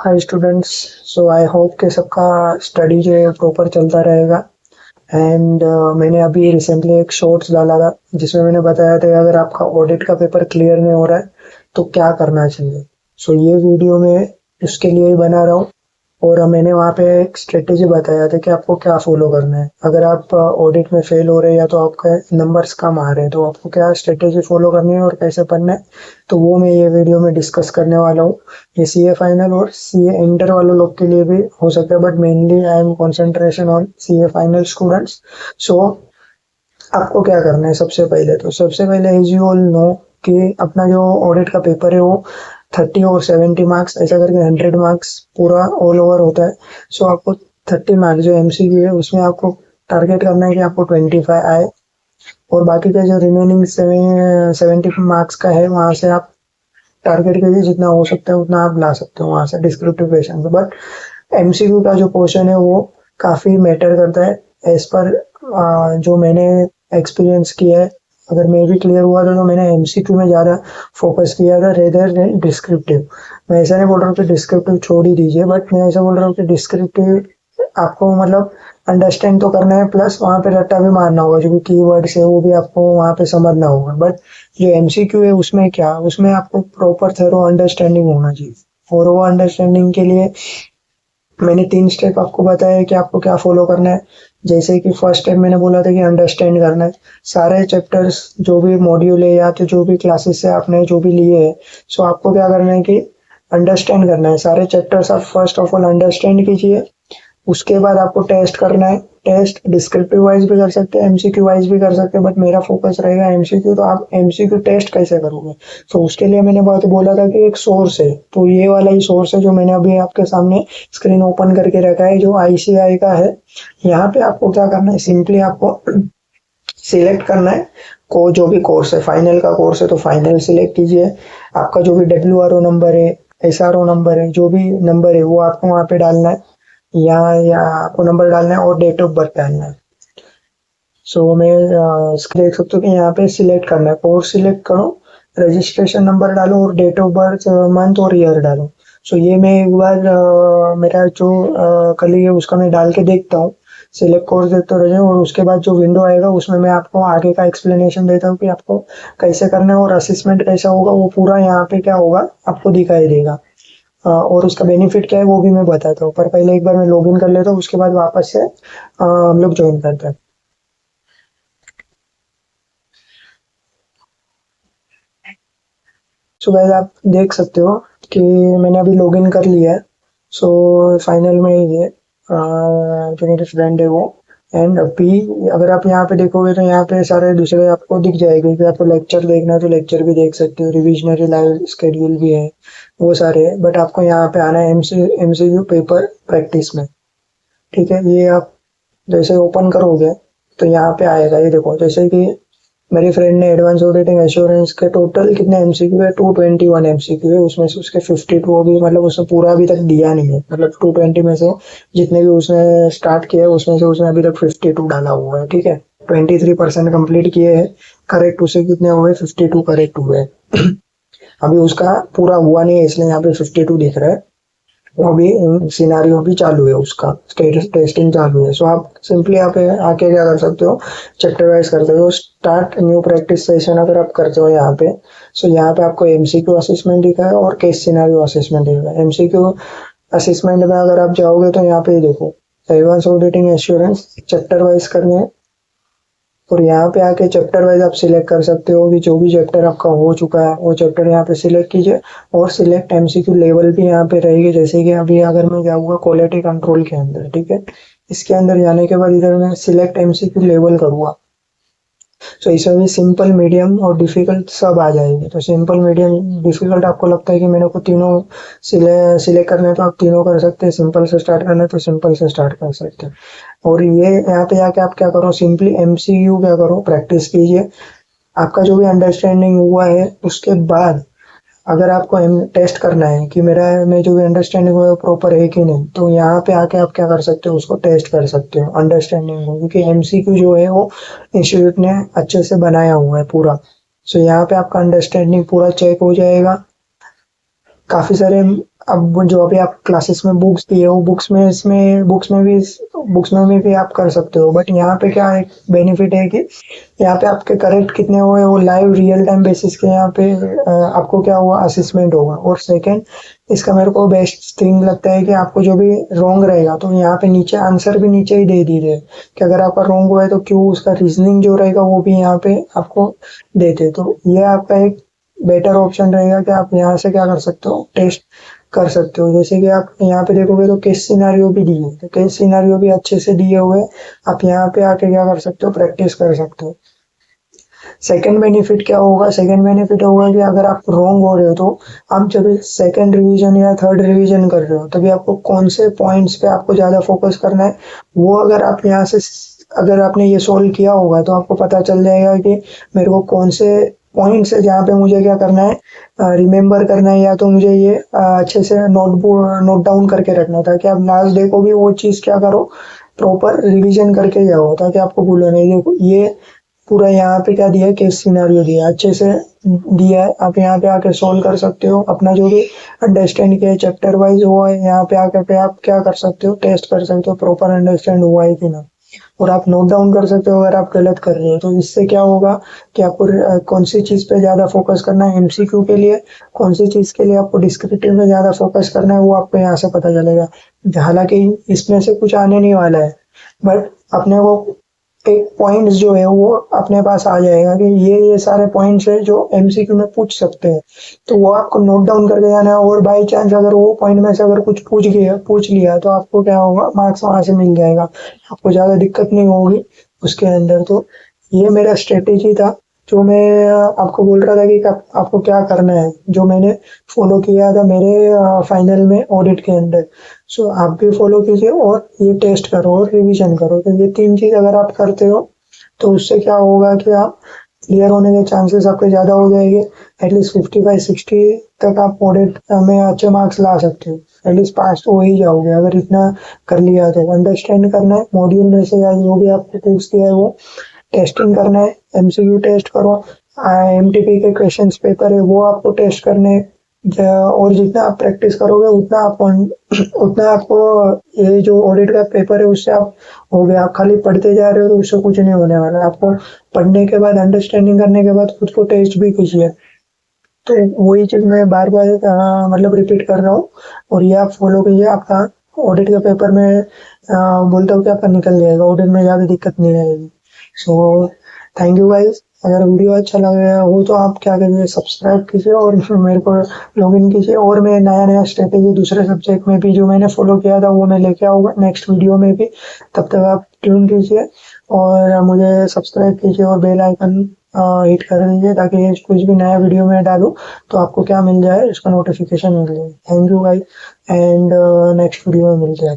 Hi students. So I hope कि सबका study जो है प्रॉपर चलता रहेगा। एंड मैंने अभी रिसेंटली एक शॉर्ट्स डाला था जिसमें मैंने बताया था कि अगर आपका ऑडिट का पेपर क्लियर नहीं हो रहा है तो क्या करना चाहिए। सो ये वीडियो में उसके लिए ही बना रहा हूँ। और मैंने वहाँ पे एक स्ट्रेटेजी बताया था कि आपको क्या फॉलो करना है। अगर आप ऑडिट में फेल हो रहे हैं या तो आपका नंबर्स कम आ रहे हैं तो आपको क्या स्ट्रेटेजी फॉलो करनी है और कैसे पढ़ना है, तो वो मैं ये वीडियो में डिस्कस करने वाला हूँ। ये सीए फाइनल और सीए इंटर वालों लोग के लिए भी हो सकता है, but mainly I am concentration on CA final students. So आपको क्या करना है, सबसे पहले एज यू ऑल नो कि अपना जो ऑडिट का पेपर है वो 30 और 70 मार्क्स ऐसा करके 100 मार्क्स पूरा ऑल ओवर होता है। सो आपको 30 मार्क्स जो एमसीक्यू है उसमें आपको टारगेट करना है कि आपको 25 आए। और बाकी का जो रिमेनिंग 70 मार्क्स का है वहां से आप टारगेट के लिए जितना हो सकता है उतना आप ला सकते हो वहां से डिस्क्रिप्टिव क्वेश्चन से। बट एमसीक्यू का जो पोर्शन है वो काफी मैटर करता है एज पर जो मैंने एक्सपीरियंस किया है। अगर मैं भी क्लियर हुआ था तो मैंने एमसीक्यू में ज्यादा फोकस किया था रेदर देन डिस्क्रिप्टिव। मैं ऐसा नहीं बोल रहा हूँ कि डिस्क्रिप्टिव छोड़ ही दीजिए, बट मैं ऐसा बोल रहा हूँ कि डिस्क्रिप्टिव आपको मतलब अंडरस्टैंड तो करना है, प्लस वहां पे रट्टा भी मारना होगा, जो भी कीवर्ड्स है वो भी आपको वहां पे समझना होगा। बट जो एमसीक्यू है उसमें क्या, उसमें आपको प्रॉपर थरो अंडरस्टैंडिंग होना चाहिए। और वो अंडरस्टैंडिंग के लिए मैंने 3 स्टेप आपको बताया है कि आपको क्या फॉलो करना है। जैसे कि फर्स्ट स्टेप मैंने बोला था कि अंडरस्टैंड करना है सारे चैप्टर्स, जो भी मॉड्यूल है या तो जो भी क्लासेस से आपने जो भी लिए है। सो आपको क्या करना है कि अंडरस्टैंड करना है सारे चैप्टर्स। आप फर्स्ट ऑफ ऑल अंडरस्टैंड कीजिए, उसके बाद आपको टेस्ट करना है। टेस्ट डिस्क्रिप्टिव वाइज भी कर सकते हैं, एमसीक्यू वाइज भी कर सकते हैं, बट मेरा फोकस रहेगा एमसीक्यू। तो आप एमसीक्यू टेस्ट कैसे करोगे, तो उसके लिए मैंने बात बोला था कि एक सोर्स है, तो ये वाला ही सोर्स है जो मैंने अभी आपके सामने स्क्रीन ओपन करके रखा है, जो आईसीआई का है। यहाँ पे आपको क्या करना है, सिंपली आपको सिलेक्ट करना है को जो भी कोर्स है, फाइनल का कोर्स है तो फाइनल सिलेक्ट कीजिए। आपका जो भी डब्ल्यू नंबर है, एसआरओ नंबर है, जो भी नंबर है वो आपको वहाँ पे डालना है। या आपको नंबर डालना है और डेट ऑफ बर्थ डालना है। सो मैं देख सकते हो कि यहाँ पे सिलेक्ट करना है, कोर्स सिलेक्ट करो, रजिस्ट्रेशन नंबर डालो और डेट ऑफ बर्थ, मंथ और ईयर डालो। सो ये मैं एक बार मेरा जो कलीग है उसका मैं डाल के देखता हूँ, सिलेक्ट कोर्स देते रहे, और उसके बाद जो विंडो आएगा उसमें मैं आपको आगे का एक्सप्लेनेशन देता हूँ कि आपको कैसे करना है और असेसमेंट कैसा होगा, वो पूरा यहाँ पे क्या होगा आपको दिखाई देगा। और उसका बेनिफिट क्या है वो भी मैं बताता हूँ, पर पहले एक बार मैं लॉगिन कर लेता हूँ, उसके बाद वापस से हम लोग ज्वाइन करते हैं। सो गाइस आप देख सकते हो कि मैंने अभी लॉगिन कर लिया है। सो फाइनल में ये जो मेरे फ्रेंड है वो। एंड अभी अगर आप यहाँ पे देखोगे तो यहाँ पे सारे दूसरे आपको दिख जाएंगे कि आपको लेक्चर देखना है तो लेक्चर भी देख सकते हो, रिविजनरी लाइव स्केड्यूल भी है, वो सारे है। बट आपको यहाँ पे आना है एमसीक्यू पेपर प्रैक्टिस में। ठीक है, ये आप जैसे ओपन करोगे तो यहाँ पे आएगा, ये देखो जैसे कि मेरी फ्रेंड ने एडवांस ऑडिटिंग एश्योरेंस के टोटल कितने एमसीक्यू है, 221 एमसीक्यू है। उसमें से उसके 52 अभी मतलब उसने पूरा अभी तक दिया नहीं है, मतलब 220 में से जितने भी उसने स्टार्ट किया है उसमें से उसने अभी तक 52 डाला हुआ है। ठीक है, 23% कंप्लीट किए हैं। करेक्ट उसे कितने हुए, 52 करेक्ट हुए। अभी उसका पूरा हुआ नहीं है इसलिए यहाँ पे 52 दिख रहा है। वो भी सिनारियो भी चालू है, उसका टेस्टिंग चालू है। सो आप सिंपली यहाँ पे आके क्या कर सकते हो, चैप्टर वाइज कर सकते हो। स्टार्ट न्यू प्रैक्टिस सेशन अगर आप करते हो यहाँ पे, सो यहाँ पे आपको एमसीक्यू असेसमेंट दिखा है और केस सिनारियो असेसमेंट दिखा है। एमसीक्यू असेसमेंट में अगर आप जाओगे तो यहाँ पे देखो advance auditing assurance chapter wise करने हैं। और यहाँ पे आके चैप्टर वाइज आप सिलेक्ट कर सकते हो कि जो भी चैप्टर आपका हो चुका है वो चैप्टर यहाँ पे सिलेक्ट कीजिए। और सिलेक्ट एमसीक्यू लेवल भी यहाँ पे रहेगी, जैसे कि अभी अगर मैं जाऊँगा क्वालिटी कंट्रोल के अंदर, ठीक है, इसके अंदर जाने के बाद इधर मैं सिलेक्ट एमसीक्यू लेवल करूँगा। सो इसमें भी सिंपल, मीडियम और डिफिकल्ट सब आ जाएंगे। तो सिंपल, मीडियम, डिफिकल्ट आपको लगता है कि मेरे को तीनों सिलेक्ट करने हैं तो आप तीनों कर सकते हैं, सिंपल से स्टार्ट करना है तो सिंपल से स्टार्ट कर सकते हैं। और ये यहाँ पे जाके आप क्या करो, सिंपली एमसीक्यू क्या करो, प्रैक्टिस कीजिए। आपका जो भी अंडरस्टैंडिंग हुआ है उसके बाद अगर आपको टेस्ट करना है कि मेरा में जो भी अंडरस्टैंडिंग हुआ है प्रॉपर है कि नहीं, तो यहाँ पे आके आप क्या कर सकते हो, उसको टेस्ट कर सकते हो अंडरस्टैंडिंग को, क्योंकि एमसीक्यू जो है वो इंस्टीट्यूट ने अच्छे से बनाया हुआ है पूरा। सो यहाँ पे आपका अंडरस्टैंडिंग पूरा चेक हो जाएगा। काफी सारे अब जो अभी आप क्लासेस में बुक्स दिए हो, बुक्स में भी आप कर सकते हो, बट यहाँ पे क्या एक बेनिफिट है कि यहाँ पे आपके करेक्ट कितने हुए वो लाइव रियल टाइम बेसिस के यहाँ पे आपको क्या हुआ असेसमेंट होगा। और सेकंड, इसका मेरे को बेस्ट थिंग लगता है कि आपको जो भी रॉन्ग रहेगा तो यहाँ पे नीचे आंसर भी नीचे ही दे दी है कि अगर आपका रॉन्ग हुआ है तो क्यों, उसका रीजनिंग जो रहेगा वो भी यहाँ पे आपको देते। तो ये आपका एक बेटर ऑप्शन रहेगा कि आप यहाँ से क्या कर सकते हो, टेस्ट कर सकते हो। जैसे कि आप यहाँ पे देखोगे तो केस सिनारियो भी दिए हैं, तो केस सिनारियो भी अच्छे से दिए हुए, आप यहाँ पे आके क्या कर सकते हो, प्रैक्टिस कर सकते हो। सेकंड बेनिफिट होगा कि अगर आप रॉन्ग हो रहे हो तो आप जब सेकंड रिवीजन या थर्ड रिवीजन कर रहे हो तभी आपको कौन से पॉइंट्स पे आपको ज्यादा फोकस करना है, वो अगर आप यहाँ से अगर आपने ये सोल्व किया होगा तो आपको पता चल जाएगा कि मेरे को कौन से पॉइंट्स है जहाँ पे मुझे क्या करना है, रिमेम्बर करना है, या तो मुझे ये अच्छे से नोट डाउन करके रखना था कि आप लास्ट डे को भी वो चीज़ क्या करो, प्रॉपर रिवीजन करके जाओ ताकि आपको भूलो नहीं। देखो ये पूरा यहाँ पे क्या दिया है, केस सिनारियो दिया है, अच्छे से दिया है, आप यहाँ पे आके सॉल्व कर सकते हो अपना जो भी अंडरस्टैंड किया है चैप्टर वाइज वो है, यहाँ पे आके पे आप क्या कर सकते हो, टेस्ट कर सकते हो प्रॉपर अंडरस्टैंड हुआ है कि ना। और आप नोट डाउन कर सकते हो अगर आप गलत कर रहे हो, तो इससे क्या होगा कि आपको कौन सी चीज पे ज्यादा फोकस करना है एमसीक्यू के लिए, कौन सी चीज के लिए आपको डिस्क्रिप्टिव में ज्यादा फोकस करना है, वो आपको यहाँ से पता चलेगा। हालांकि इसमें से कुछ आने नहीं वाला है, बट अपने को एक पॉइंट्स जो है वो अपने पास आ जाएगा कि ये सारे पॉइंट्स है जो एमसीक्यू में पूछ सकते हैं, तो वो आपको नोट डाउन करके जाना है। और बाई चांस अगर वो पॉइंट में से अगर कुछ पूछ लिया तो आपको क्या होगा, मार्क्स वहां से मिल जाएगा, आपको ज्यादा दिक्कत नहीं होगी उसके अंदर। तो ये मेरा स्ट्रेटेजी था जो मैं आपको बोल रहा था कि आपको क्या करना है, जो मैंने फॉलो किया था मेरे फाइनल में ऑडिट के अंदर। सो आप भी फॉलो कीजिए और ये टेस्ट करो और रिवीजन करो, तो ये तीन चीज अगर आप करते हो तो उससे क्या होगा कि आप क्लियर होने के चांसेस आपके ज़्यादा हो जाएंगे। एटलीस्ट 55-60 तक आप ऑडिट में अच्छे मार्क्स ला सकते हो, एटलीस्ट पास तो हो ही जाओगे अगर इतना कर लिया तो। अंडरस्टैंड करना है मॉड्यूल में से या जो भी आपको पूछ दिया है वो टेस्टिंग करना है, एमसीक्यू टेस्ट करो, एमटीपी के क्वेश्चंस पेपर है वो आपको टेस्ट करने हैं। और जितना आप प्रैक्टिस करोगे उतना आपको ये जो ऑडिट का पेपर है उससे आप हो गया, आप खाली पढ़ते जा रहे हो तो उससे कुछ नहीं होने वाला। आपको पढ़ने के बाद अंडरस्टैंडिंग करने के बाद खुद को टेस्ट भी कीजिए। तो वही चीज मैं बार बार मतलब रिपीट कर रहा हूँ, और ये आप फॉलो कीजिए, आपका ऑडिट के पेपर में बोलता हूँ कि आपका निकल जाएगा, ऑडिट में ज़्यादा दिक्कत नहीं आएगी। सो थैंक यू गाइस, अगर वीडियो अच्छा लग रहा हो तो आप क्या करिए, सब्सक्राइब कीजिए और मेरे को लॉगिन कीजिए। और मैं नया नया स्ट्रेटेजी दूसरे सब्जेक्ट में भी जो मैंने फॉलो किया था वो मैं लेके आऊँगा नेक्स्ट वीडियो में भी। तब तक आप ट्यून कीजिए और मुझे सब्सक्राइब कीजिए और बेल आइकन हिट कर दीजिए ताकि कुछ भी नया वीडियो में डालूँ तो आपको क्या मिल जाए, उसका नोटिफिकेशन मिल जाए। Thank you guys, and next video में मिलते हैं।